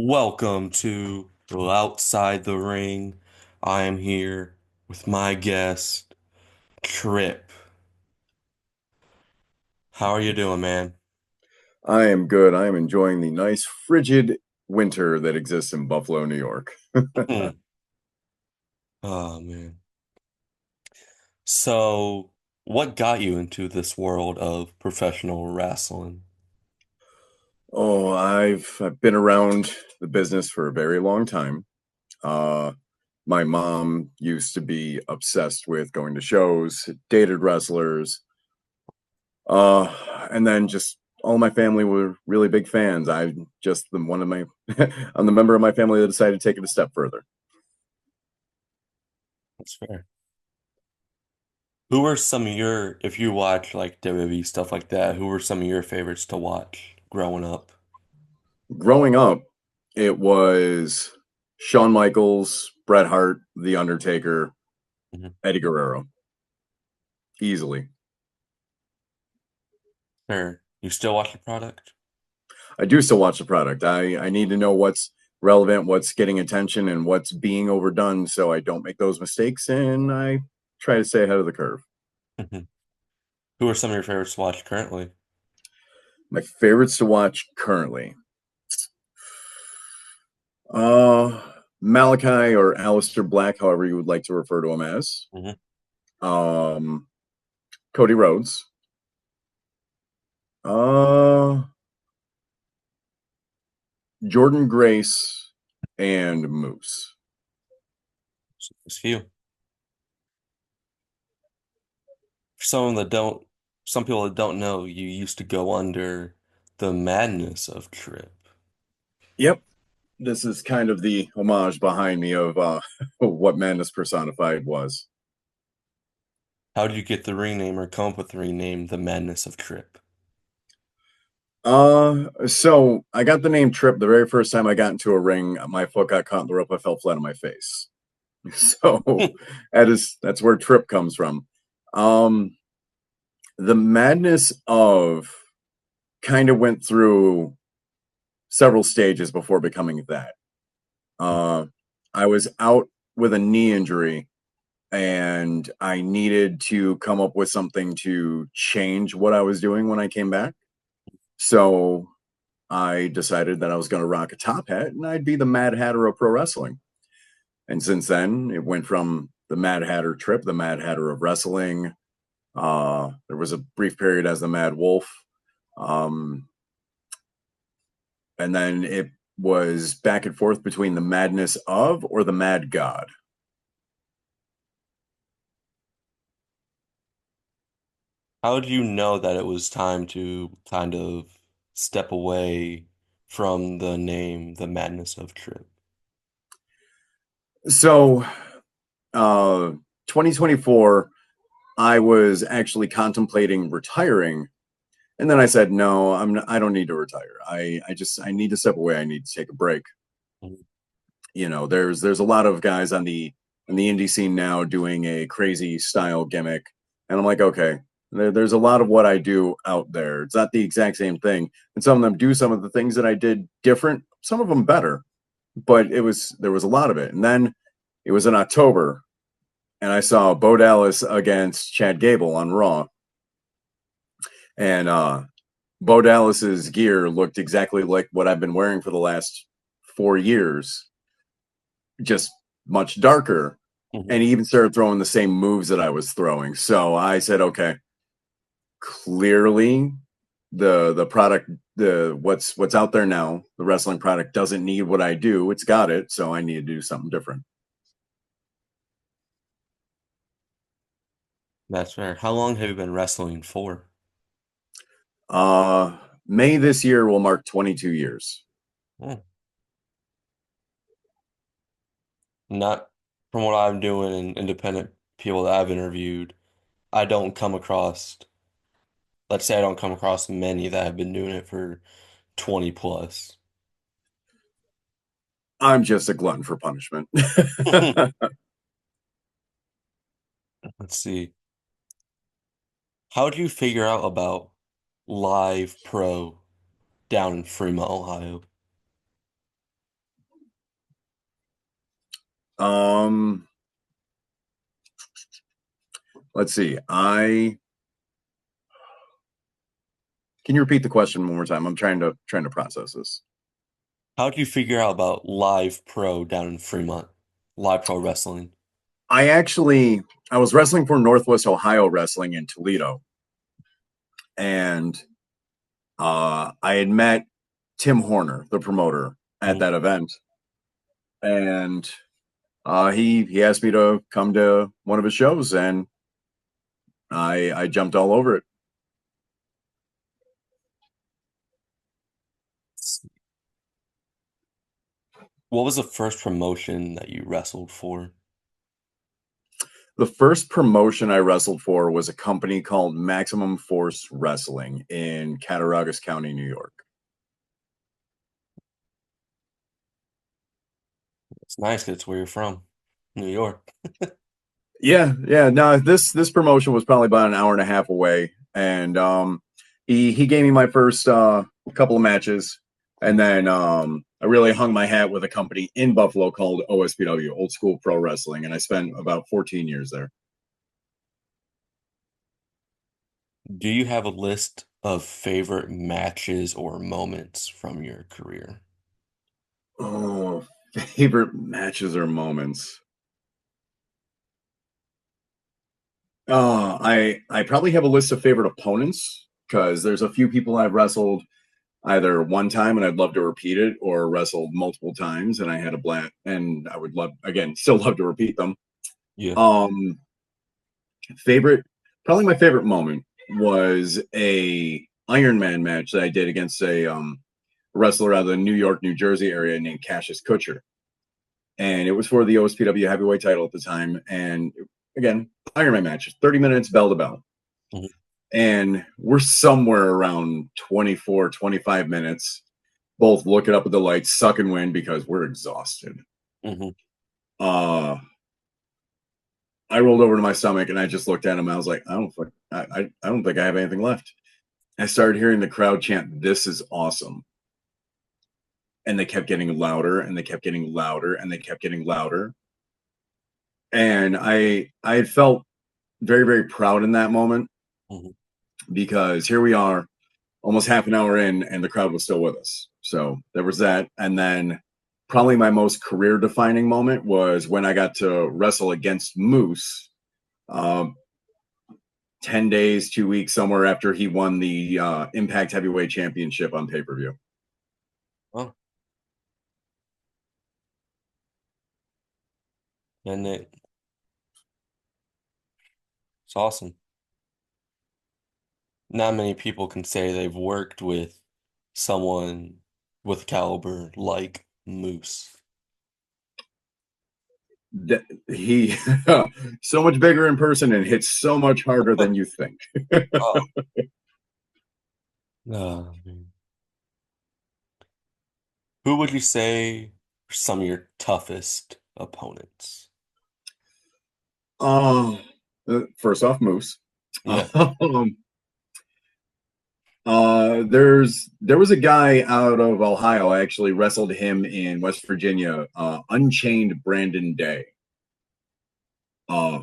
Welcome to Outside the Ring. I am here with my guest, Trip. How are you doing, man? I am good. I am enjoying the nice frigid winter that exists in Buffalo, New York. Hmm. Oh, man. So, what got you into this world of professional wrestling? I've been around the business for a very long time. Uh, my mom used to be obsessed with going to shows, dated wrestlers, and then just all my family were really big fans. I just the one of my I'm the member of my family that decided to take it a step further. That's fair. Who were some of your, if you watch like WWE stuff like that, who were some of your favorites to watch growing up? Growing up, it was Shawn Michaels, Bret Hart, The Undertaker, Mhm. Eddie Guerrero, easily. Sure. You still watch the product? I do still watch the product. I need to know what's relevant, what's getting attention, and what's being overdone so I don't make those mistakes and I try to stay ahead of the curve. Mhm. Who are some of your favorites to watch currently? My favorites to watch currently. Uh Malachi or Alistair Black, however you would like to refer to him as. Mhm. Um Cody Rhodes. Uh Jordan Grace and Moose. So there's a few. For some people that don't know, you used to go under the madness of Trip. Yep. This is kind of the homage behind me of what Madness Personified was. How did you get the rename or come up with the rename, the madness of Trip? So I got the name Trip the very first time I got into a ring. My foot got caught in the rope. I fell flat on my face. So that's where Trip comes from. Um, the madness of kind of went through several stages before becoming that. Uh, I was out with a knee injury and I needed to come up with something to change what I was doing when I came back. So I decided that I was going to rock a top hat and I'd be the Mad Hatter of pro wrestling. And since then, it went from the Mad Hatter Trip, the Mad Hatter of wrestling. There was a brief period as the Mad Wolf. Um, and then it was back and forth between the madness of or the mad god. How did you know that it was time to kind of step away from the name, the madness of Trip? So, uh, 2024, I was actually contemplating retiring. And then I said, no, I don't need to retire. I need to step away. I need to take a break. Mhm. There's a lot of guys on the indie scene now doing a crazy style gimmick, and I'm like, okay, there's a lot of what I do out there. It's not the exact same thing, and some of them do some of the things that I did different, some of them better, but it was there was a lot of it. And then it was in October, and I saw Bo Dallas against Chad Gable on Raw, and Bo Dallas's gear looked exactly like what I've been wearing for the last 4 years, just much darker. Mhm. And he even started throwing the same moves that I was throwing. So I said, okay, clearly the product, the what's out there now, the wrestling product doesn't need what I do. It's got it, so I need to do something different. That's fair. How long have you been wrestling for? Uh May this year will mark 22 years. Hmm. Not from what I'm doing and independent people that I've interviewed, I don't come across, let's say I don't come across many that have been doing it for 20 plus. I'm just a glutton for punishment. Let's see. How did you figure out about Live Pro down in Fremont, Ohio? Um, let's see. I Can you repeat the question one more time? I'm trying to process this. How did you figure out about Live Pro down in Fremont? Live Pro Wrestling. I actually I was wrestling for Northwest Ohio Wrestling in Toledo, and I had met Tim Horner, the promoter, at Mhm. that event, and he asked me to come to one of his shows, and I jumped all over it. What was the first promotion that you wrestled for? The first promotion I wrestled for was a company called Maximum Force Wrestling in Cattaraugus County, New York. It's nice 'cause it's where you're from, New York. Yeah, yeah. No, this promotion was probably about an hour and a half away, and he gave me my first couple of matches, and then I really hung my hat with a company in Buffalo called OSPW, Old School Pro Wrestling, and I spent about 14 years there. Do you have a list of favorite matches or moments from your career? Oh, favorite matches or moments. I probably have a list of favorite opponents because there's a few people I've wrestled either one time and I'd love to repeat it, or wrestled multiple times and I had a blast and I would love again still love to repeat them. Yeah. Um, favorite Probably my favorite moment was a Iron Man match that I did against a wrestler out of the New York, New Jersey area named Cassius Kutcher, and it was for the OSPW heavyweight title at the time. And again, Iron Man match, 30 minutes, bell to bell, Mhm. and we're somewhere around 24, 25 minutes, both looking up at the lights, sucking wind because we're exhausted. Mhm. Uh, I rolled over to my stomach and I just looked at him. I was like, I don't think I have anything left. I started hearing the crowd chant, "This is awesome." And they kept getting louder and they kept getting louder and they kept getting louder. And I had felt very, very proud in that moment Mhm. because here we are, almost half an hour in, and the crowd was still with us. So there was that. And then probably my most career defining moment was when I got to wrestle against Moose, um, 10 days, 2 weeks, somewhere after he won the Impact Heavyweight Championship on pay per view. Oh, and it's awesome. Not many people can say they've worked with someone with caliber like Moose. He so much bigger in person and hits so much harder than you think. Oh, no. Who would you say are some of your toughest opponents? Um, First off, Moose. Yeah. Um, there was a guy out of Ohio. I actually wrestled him in West Virginia. Unchained Brandon Day. Uh,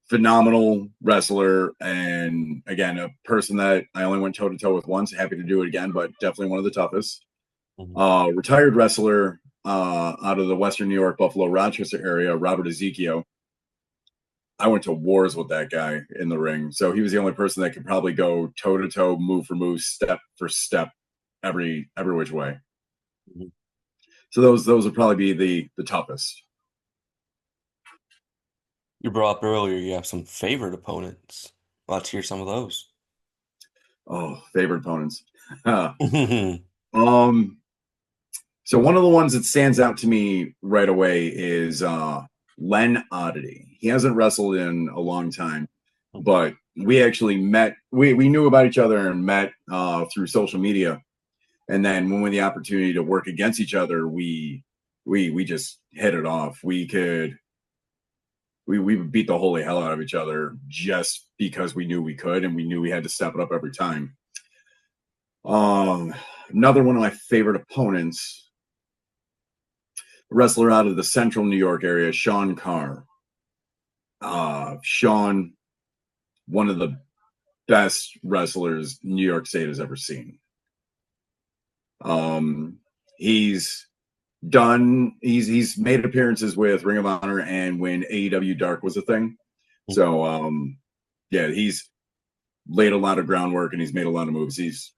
Phenomenal wrestler, and again, a person that I only went toe to toe with once. Happy to do it again, but definitely one of the toughest. Mhm. Retired wrestler out of the Western New York, Buffalo, Rochester area, Robert Ezekiel. I went to wars with that guy in the ring. So he was the only person that could probably go toe to toe, move for move, step for step, every which way. Mhm. So those would probably be the toughest. You brought up earlier you have some favorite opponents. Let's hear some of those. Oh, favorite opponents. um, so one of the ones that stands out to me right away is Len Oddity. He hasn't wrestled in a long time, but we actually met. We knew about each other and met through social media. And then when we had the opportunity to work against each other, we just hit it off. We beat the holy hell out of each other just because we knew we could, and we knew we had to step it up every time. Um, Another one of my favorite opponents. wrestler out of the central New York area, Sean Carr. Sean, one of the best wrestlers New York State has ever seen. Um, he's he's made appearances with Ring of Honor and when AEW Dark was a thing. So yeah, he's laid a lot of groundwork and he's made a lot of moves. He's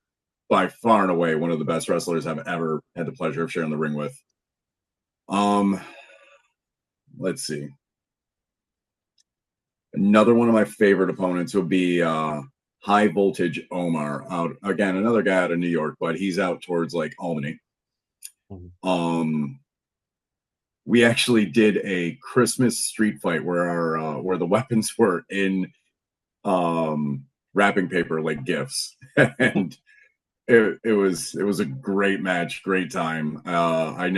by far and away one of the best wrestlers I've ever had the pleasure of sharing the ring with. Um, let's see. Another one of my favorite opponents would be High Voltage Omar out again, another guy out of New York, but he's out towards like Albany. Mhm. Um, we actually did a Christmas street fight where our where the weapons were in wrapping paper like gifts, and it was a great match, great time. I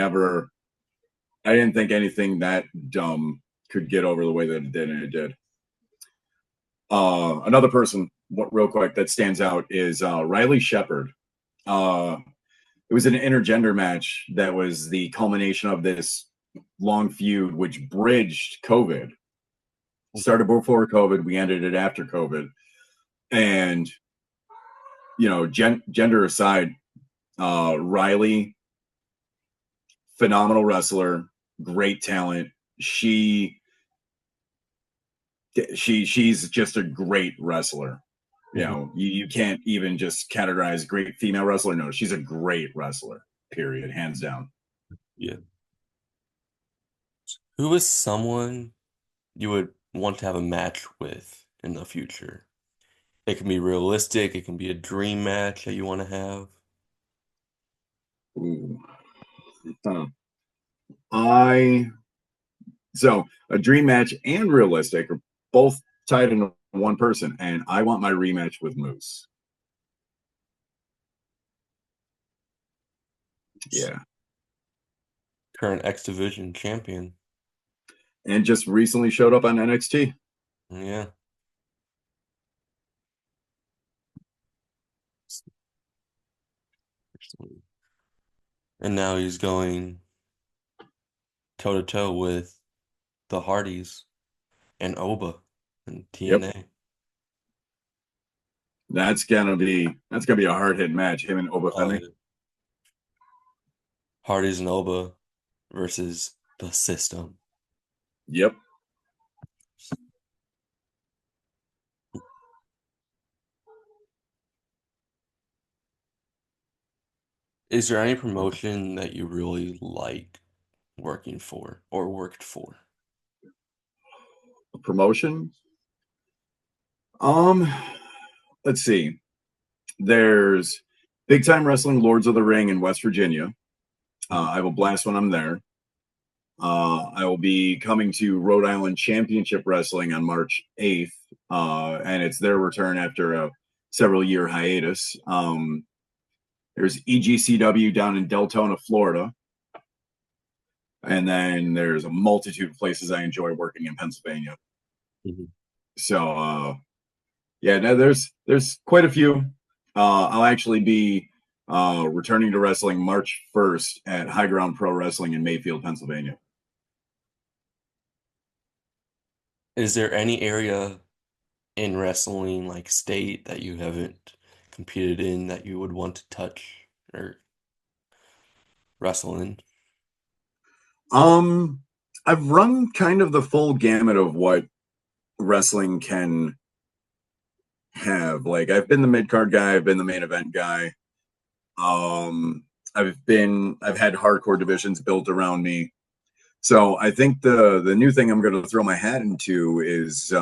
didn't think anything that dumb could get over the way that it did, and it did. Another person, real quick, that stands out is Riley Shepard. Uh, it was an intergender match that was the culmination of this long feud, which bridged COVID. Started before COVID, we ended it after COVID, and gender aside, Riley, phenomenal wrestler, great talent. She she's just a great wrestler. Mhm. You can't even just categorize great female wrestler. No, she's a great wrestler. Period, hands down. Yeah. Who is someone you would want to have a match with in the future? It can be realistic, it can be a dream match that you want to have. Ooh. I so a dream match and realistic are both tied into one person, and I want my rematch with Moose. Yeah, Current X Division champion. and just recently showed up on NXT. Yeah. And now he's going toe to toe with the Hardys and Oba and Yep, TNA. that's gonna be a hard hitting match. Him and Oba Oh, Femi. yeah. Hardys and Oba versus the System. Yep. Is there any promotion that you really like working for or worked for? Promotion. Um, let's see. There's Big Time Wrestling, Lords of the Ring in West Virginia. Mhm. I will blast when I'm there. I will be coming to Rhode Island Championship Wrestling on March 8th, and it's their return after a several year hiatus. There's EGCW down in Deltona, Florida, and then there's a multitude of places I enjoy working in Pennsylvania. Mhm. So yeah, no, there's quite a few. I'll actually be returning to wrestling March 1st at High Ground Pro Wrestling in Mayfield, Pennsylvania. Is there any area in wrestling, like state, that you haven't competed in that you would want to touch or wrestle in? Um, I've run kind of the full gamut of what wrestling can have. Like I've been the mid card guy, I've been the main event guy. Um, I've had hardcore divisions built around me. So I think the new thing I'm going to throw my hat into is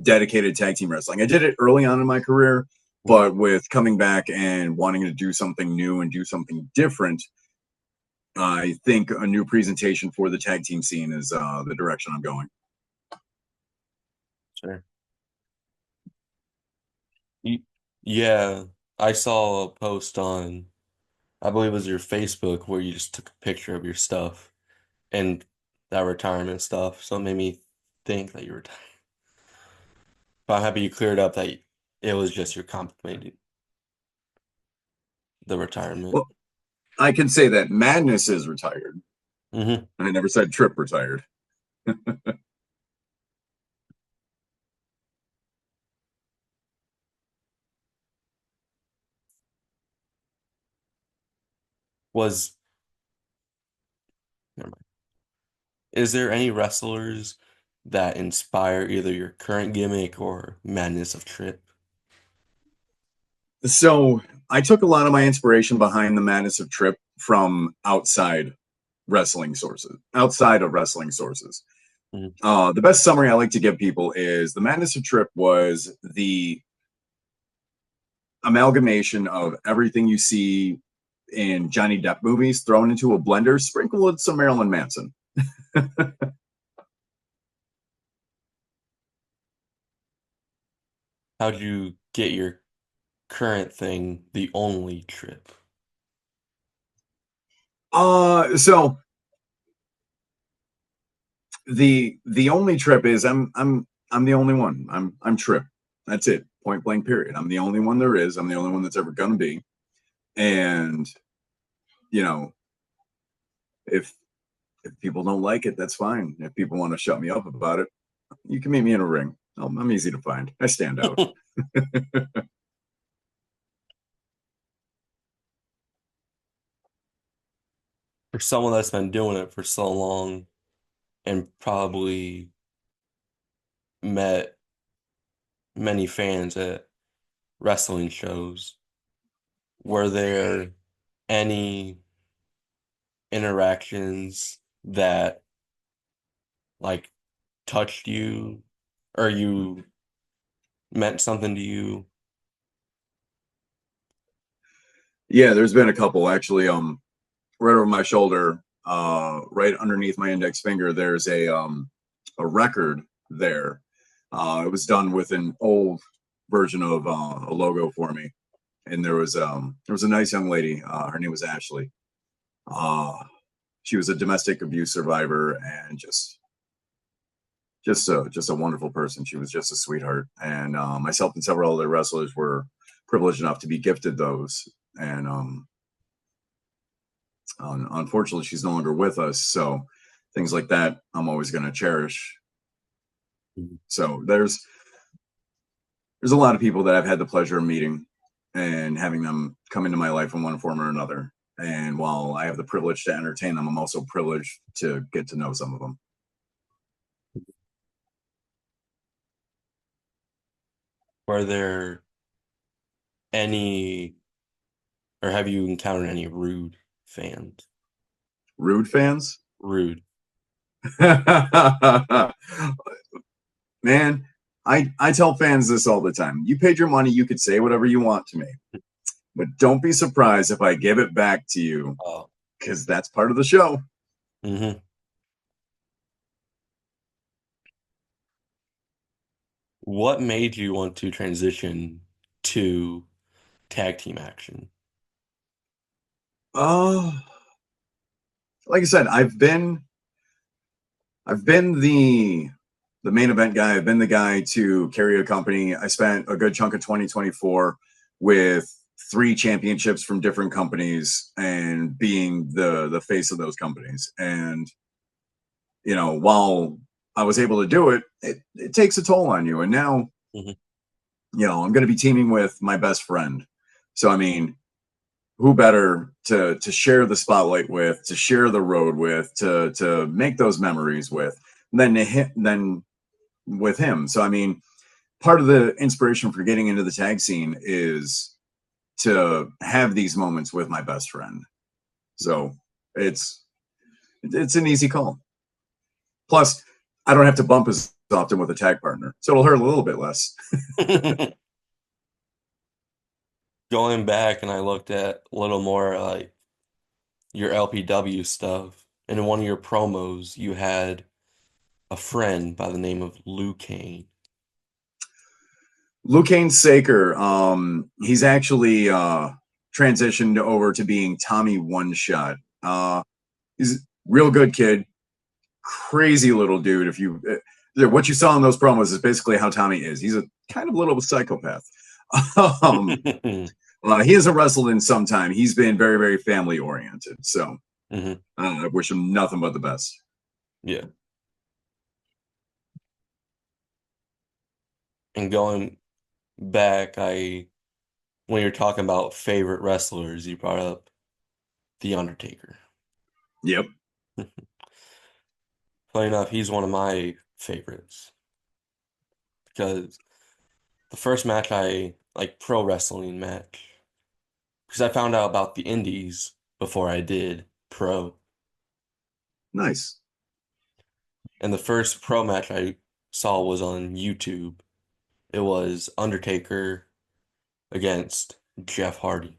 dedicated tag team wrestling. I did it early on in my career, but with coming back and wanting to do something new and do something different, I think a new presentation for the tag team scene is the direction I'm going. Sure. Y- Yeah, I saw a post on, I believe it was your Facebook, where you just took a picture of your stuff and that retirement stuff. So it made me think that you retired. But I'm happy you cleared up that it was just your complimenting the retirement. Well, I can say that Madness is retired. Hmm. I never said Trip retired. Was never mind. Is there any wrestlers that inspire either your current gimmick or madness of Trip? So I took a lot of my inspiration behind the madness of Trip from outside of wrestling sources. Mhm. The best summary I like to give people is the madness of Trip was the amalgamation of everything you see in Johnny Depp movies thrown into a blender, sprinkled with some Marilyn Manson. How'd you get your current thing, the only Trip? So the only Trip is I'm the only one. I'm Trip. That's it. Point blank. Period. I'm the only one there is. I'm the only one that's ever gonna be. And you know, if if people don't like it, that's fine. If people want to shut me up about it, you can meet me in a ring. I'm easy to find. I stand out. For someone that's been doing it for so long and probably met many fans at wrestling shows, were there any interactions that like touched you or you meant something to you? Yeah, there's been a couple actually. Right over my shoulder, right underneath my index finger, there's a record there. It was done with an old version of a logo for me, and there was a nice young lady. Her name was Ashley. Uh, she was a domestic abuse survivor and just a wonderful person. She was just a sweetheart, and myself and several other wrestlers were privileged enough to be gifted those. And unfortunately, she's no longer with us. So things like that, I'm always going to cherish. Mhm. So there's a lot of people that I've had the pleasure of meeting and having them come into my life in one form or another. And while I have the privilege to entertain them, I'm also privileged to get to know some of them. Were there any, or have you encountered any rude fans? Rude fans, Rude. man. I tell fans this all the time. You paid your money, you could say whatever you want to me, but don't be surprised if I give it back to you Oh. because that's part of the show. Hmm. What made you want to transition to tag team action? Oh, like I said, I've been the main event guy. I've been the guy to carry a company. I spent a good chunk of 2024 with three championships from different companies and being the face of those companies. And while I was able to do it, it takes a toll on you. And now, Hmm. I'm going to be teaming with my best friend. So I mean, who better to share the spotlight with, to share the road with, to make those memories with than with him. So I mean, part of the inspiration for getting into the tag scene is to have these moments with my best friend. So it's it's an easy call. Plus, I don't have to bump as often with a tag partner, so it'll hurt a little bit less. Going back and I looked at a little more like your LPW stuff, and in one of your promos, you had a friend by the name of Liu Kane. Luke Saker, he's actually transitioned over to being Tommy One Shot. He's a real good kid, crazy little dude. If you what you saw in those promos is basically how Tommy is. He's a kind of little psychopath. um, he hasn't wrestled in some time. He's been very, very family oriented. So, Hmm. I wish him nothing but the best. Yeah. And going back, when you're talking about favorite wrestlers, you brought up The Undertaker. Yep. Funny enough, he's one of my favorites because the first match I like pro wrestling match because I found out about the indies before I did pro. Nice. And the first pro match I saw was on YouTube. It was Undertaker against Jeff Hardy.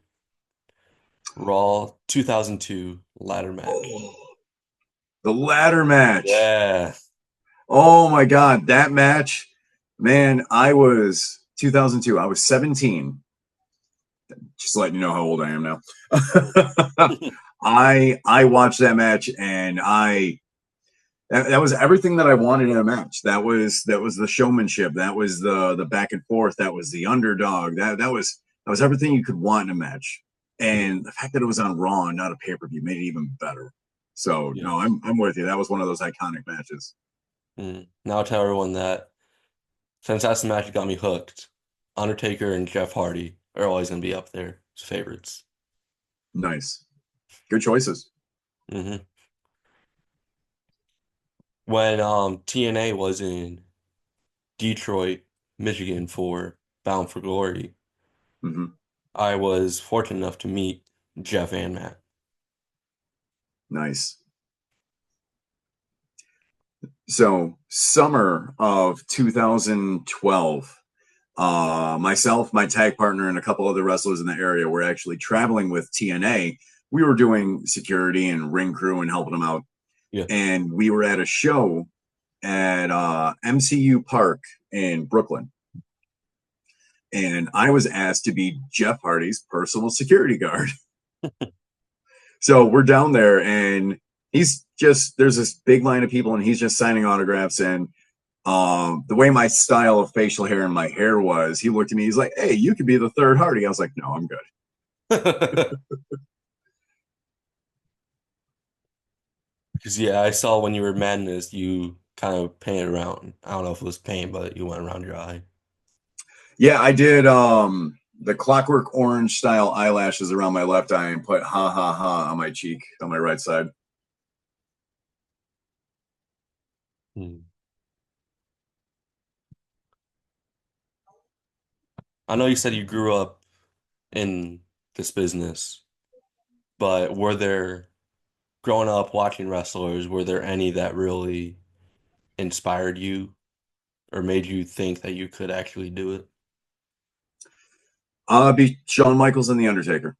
Raw 2002 ladder match. Oh, the ladder match. Yeah. Oh my God, that match, man, I was 2002. I was 17. Just letting you know how old I am now. I watched that match and that was everything that I wanted in a match. That was the showmanship. That was the back and forth. That was the underdog. That was everything you could want in a match. Mhm. And the fact that it was on Raw and not a pay per view made it even better. So Yeah. no, I'm with you. That was one of those iconic matches. Now I'll tell everyone that since that's the match that got me hooked, Undertaker and Jeff Hardy are always going to be up there as favorites. Nice, good choices. Hmm. When TNA was in Detroit, Michigan for Bound for Glory, Hmm. I was fortunate enough to meet Jeff and Matt. Nice. So summer of 2012. Myself, my tag partner, and a couple other wrestlers in the area were actually traveling with TNA. We were doing security and ring crew and helping them out. Yeah. And we were at a show at MCU Park in Brooklyn. And I was asked to be Jeff Hardy's personal security guard. So we're down there, and there's this big line of people, and he's just signing autographs. And the way my style of facial hair and my hair was, he looked at me, he's like, "Hey, you could be the third Hardy." I was like, "No, I'm good." Because yeah, I saw when you were Madness, you kind of painted around. I don't know if it was paint, but you went around your eye. Yeah, I did the clockwork orange style eyelashes around my left eye and put ha ha ha on my cheek on my right side. Hmm. I know you said you grew up in this business, but growing up watching wrestlers, were there any that really inspired you or made you think that you could actually do it? Be Shawn Michaels and The Undertaker.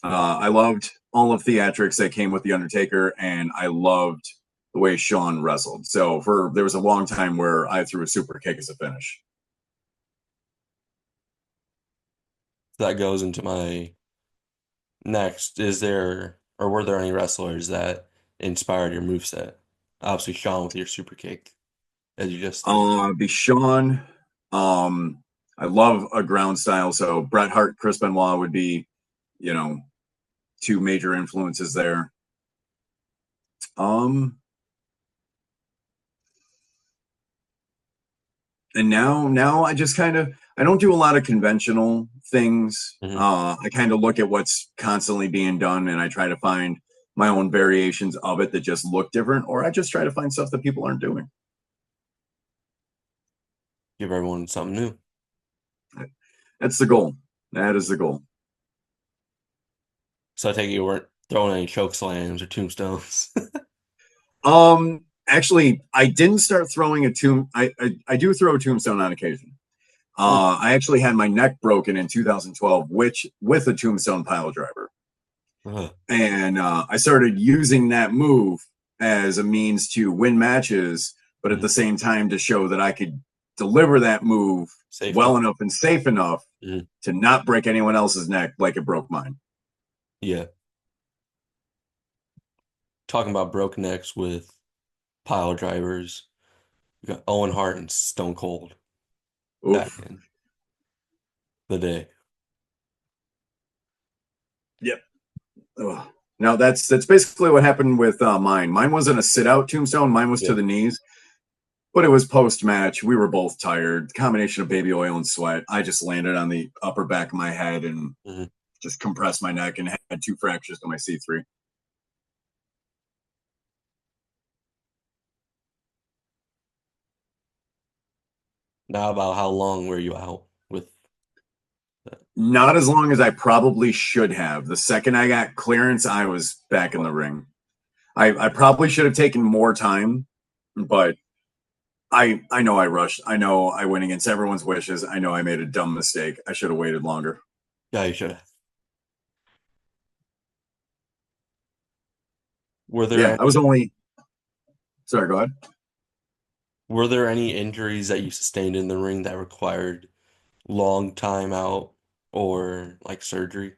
Yeah. I loved all of theatrics that came with The Undertaker, and I loved the way Shawn wrestled. So there was a long time where I threw a super kick as a finish. That goes into my next. Is there or were there any wrestlers that inspired your moveset? Obviously, Shawn with your super kick, as you just stated. Be Shawn. Um, I love a ground style, so Bret Hart, Chris Benoit would be, you know, two major influences there. Um, and now I just kind of I don't do a lot of conventional things. Hmm. I kind of look at what's constantly being done, and I try to find my own variations of it that just look different, or I just try to find stuff that people aren't doing. Give everyone something new. That's the goal. That is the goal. So I take it you weren't throwing any choke slams or tombstones. Actually, I didn't start throwing a tomb. I do throw a tombstone on occasion. Hmm. I actually had my neck broken in 2012, which with a tombstone pile driver, Uh, and I started using that move as a means to win matches, but at mhm. the same time to show that I could deliver that move well Safely. enough and safe enough Mhm. to not break anyone else's neck like it broke mine. Yeah. Talking about broken necks with pile drivers. We got Owen Hart and Stone Cold back Oof. in the day. Yep. Ugh. Now that's basically what happened with mine. Mine wasn't a sit out tombstone. Mine was to Yeah. the knees, but it was post match. We were both tired. Combination of baby oil and sweat. I just landed on the upper back of my head and Mhm. just compressed my neck and had two fractures to my C3. Now, about how long were you out with that? Not as long as I probably should have. The second I got clearance, I was back in the ring. I probably should have taken more time, but I know I rushed. I know I went against everyone's wishes. I know I made a dumb mistake. I should have waited longer. Yeah, you should. Were there Yeah, I was any only sorry, go ahead. were there any injuries that you sustained in the ring that required long time out or like surgery?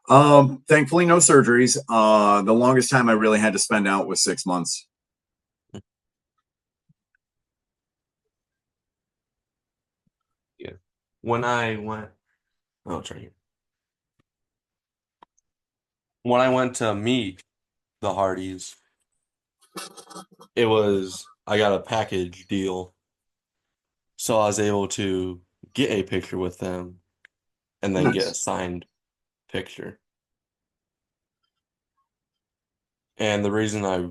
Thankfully no surgeries. The longest time I really had to spend out was 6 months. Yeah. When I went, oh, it's right here. When I went to meet the Hardys, I got a package deal. So I was able to get a picture with them and then get a Nice. signed picture. And the reason I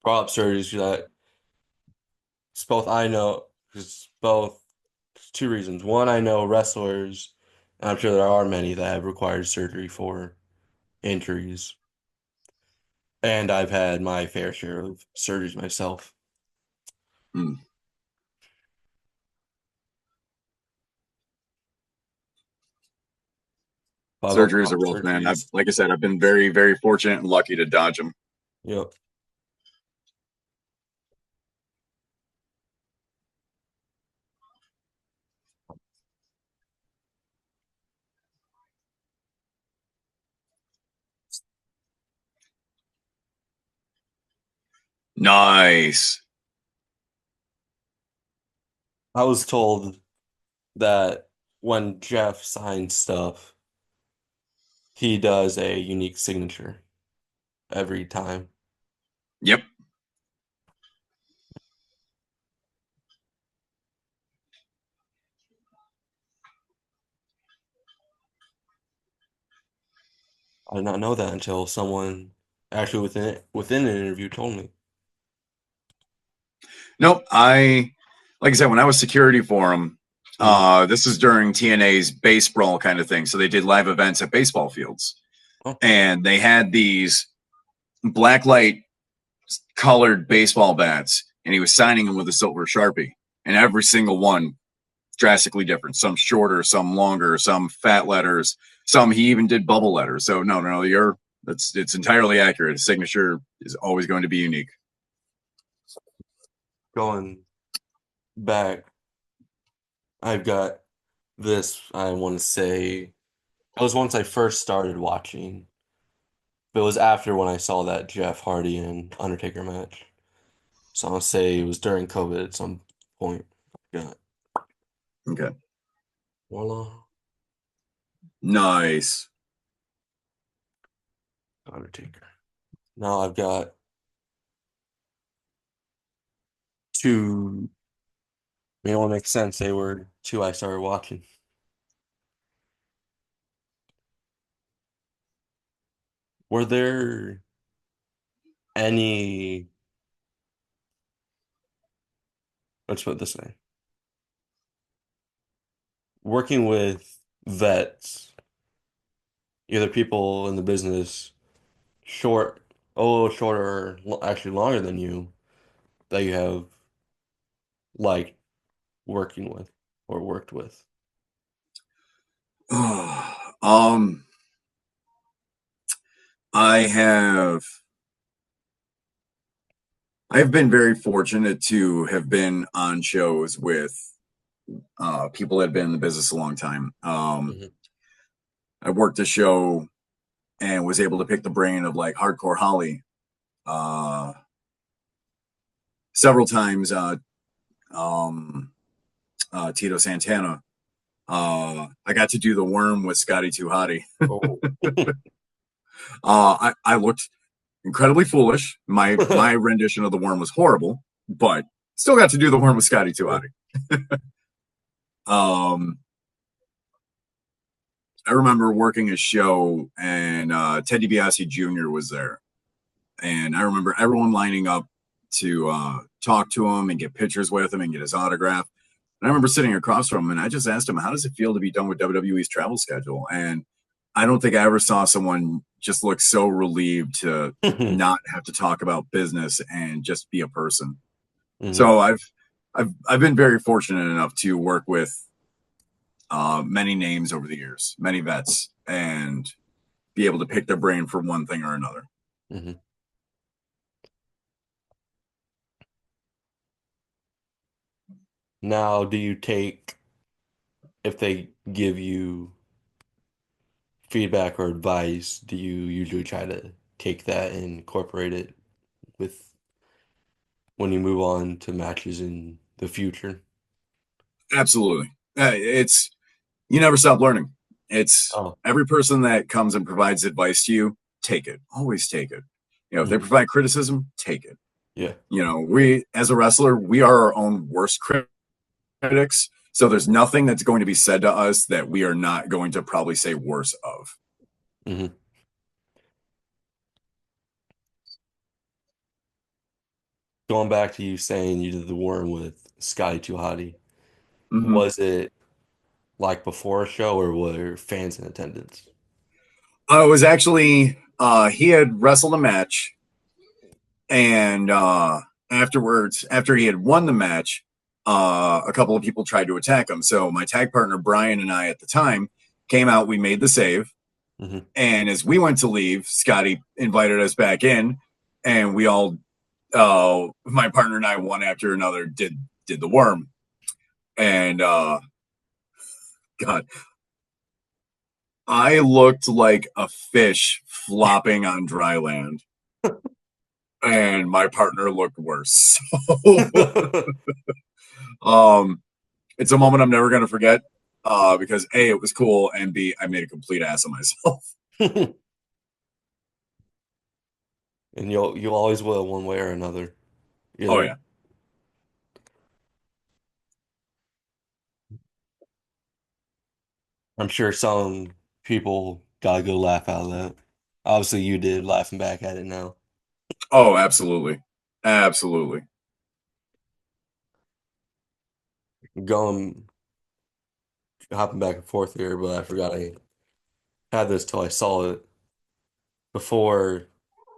brought up surgery is that it's both I know, it's both two reasons. One, I know wrestlers, and I'm sure there are many that have required surgery for injuries. And I've had my fair share of surgeries myself. Mm. I've Surgeries overcome are rough, man. surgeries. Like I said, I've been very, very fortunate and lucky to dodge them. Yep. Nice. I was told that when Jeff signs stuff, he does a unique signature every time. Yep. I did not know that until someone actually within an interview told me. Nope. Like I said, when I was security for them, Hmm. this is during TNA's base brawl kind of thing. So they did live events at baseball fields, Oh, and they had these black light colored baseball bats, and he was signing them with a silver sharpie, and every single one drastically different. Some shorter, some longer, some fat letters, some he even did bubble letters. So no, you're that's it's entirely accurate. His signature is always going to be unique. going back, I've got this, I want to say, it was once I first started watching. But it was after when I saw that Jeff Hardy and Undertaker match. So I'll say it was during COVID at some point. Got Okay, voila, nice. Undertaker. Now I've got two. I mean, it only makes sense. They were two I started watching. Were there any, let's put it this way, working with vets, either people in the business short, a little shorter, or actually longer than you, that you have liked working with or worked with? um, I have I've been very fortunate to have been on shows with people that have been in the business a long time. Hmm. I worked a show and was able to pick the brain of like Hardcore Holly uh, several times. Um, Tito Santana. I got to do the worm with Scotty Too Hottie. Oh. I looked incredibly foolish. My rendition of the worm was horrible, but still got to do the worm with Scotty Too Hottie. Um, I remember working a show and Ted DiBiase Jr. was there, and I remember everyone lining up to talk to him and get pictures with him and get his autograph. And I remember sitting across from him, and I just asked him, "How does it feel to be done with WWE's travel schedule?" And I don't think I ever saw someone just look so relieved to Hmm. not have to talk about business and just be a person. So I've been very fortunate enough to work with many names over the years, many vets, and be able to pick their brain for one thing or another. Hmm. Now, do you take, if they give you feedback or advice, do you usually try to take that and incorporate it with when you move on to matches in the future? Absolutely, it's you never stop learning. It's Oh, every person that comes and provides advice to you, take it. Always take it. If they hmm, provide criticism, take it. yeah. We as a wrestler, we are our own worst critics. So there's nothing that's going to be said to us that we are not going to probably say worse of. Hmm. Going back to you saying you did the worm with Scotty Too Hottie, Mm-hmm. was it like before a show or were fans in attendance? It was actually he had wrestled a match, and afterwards, after he had won the match, a couple of people tried to attack him. So my tag partner Brian and I at the time came out. We made the save, Hmm. and as we went to leave, Scotty invited us back in, and we all, my partner and I, one after another, did the worm, and God, I looked like a fish flopping on dry land, and my partner looked worse. So, um, it's a moment I'm never gonna forget. Because A, it was cool, and B, I made a complete ass of myself. And you'll always will one way or another. Oh Either yeah. I'm sure some people gotta go laugh out of that. Obviously you did laughing back at it now. Oh, absolutely. Absolutely. Going hopping back and forth here, but I forgot I had this till I saw it before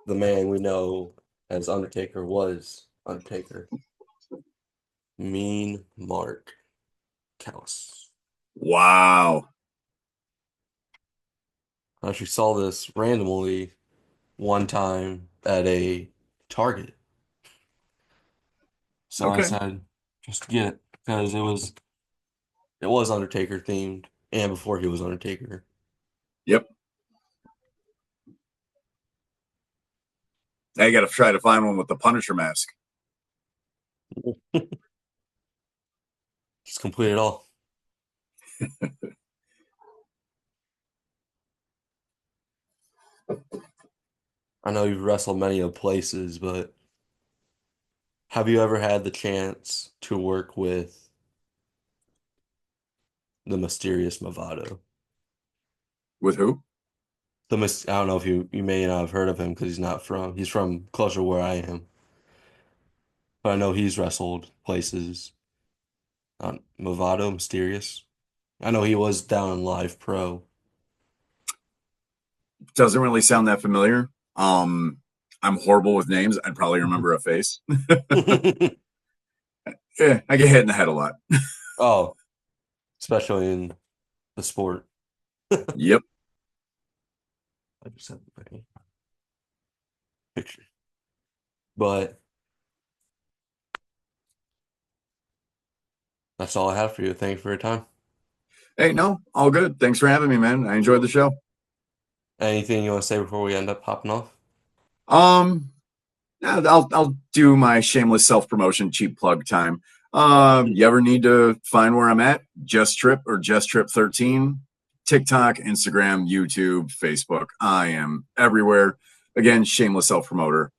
the man we know as Undertaker was Undertaker. Mean Mark Callis. Wow. I actually saw this randomly one time at a Target. So I Okay. decided just to get it because it was Undertaker themed and before he was Undertaker. Yep. Now you got to try to find one with the Punisher mask. Just complete it all. I know you've wrestled many of places, but have you ever had the chance to work with the mysterious Movado? With who? I don't know if you may not have heard of him because he's from closer where I am, but I know he's wrestled places. Movado, mysterious. I know he was down in Live Pro. Doesn't really sound that familiar. Um, I'm horrible with names. I'd probably remember a face. Yeah, I get hit in the head a lot. Oh, especially in the sport. I Yep. just have my picture. But that's all I have for you. Thank you for your time. Hey, no, all good. Thanks for having me, man. I enjoyed the show. Anything you want to say before we end up popping off? Um, yeah, I'll do my shameless self promotion cheap plug time. You ever need to find where I'm at? Just Trip or Just Trip 13. TikTok, Instagram, YouTube, Facebook. I am everywhere. Again, shameless self promoter.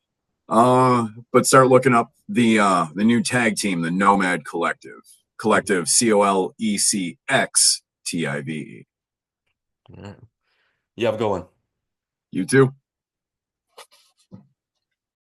But start looking up the new tag team, the Nomad Collective. Mhm. Collective COLECXTIVE. All right. You have a good one. You too.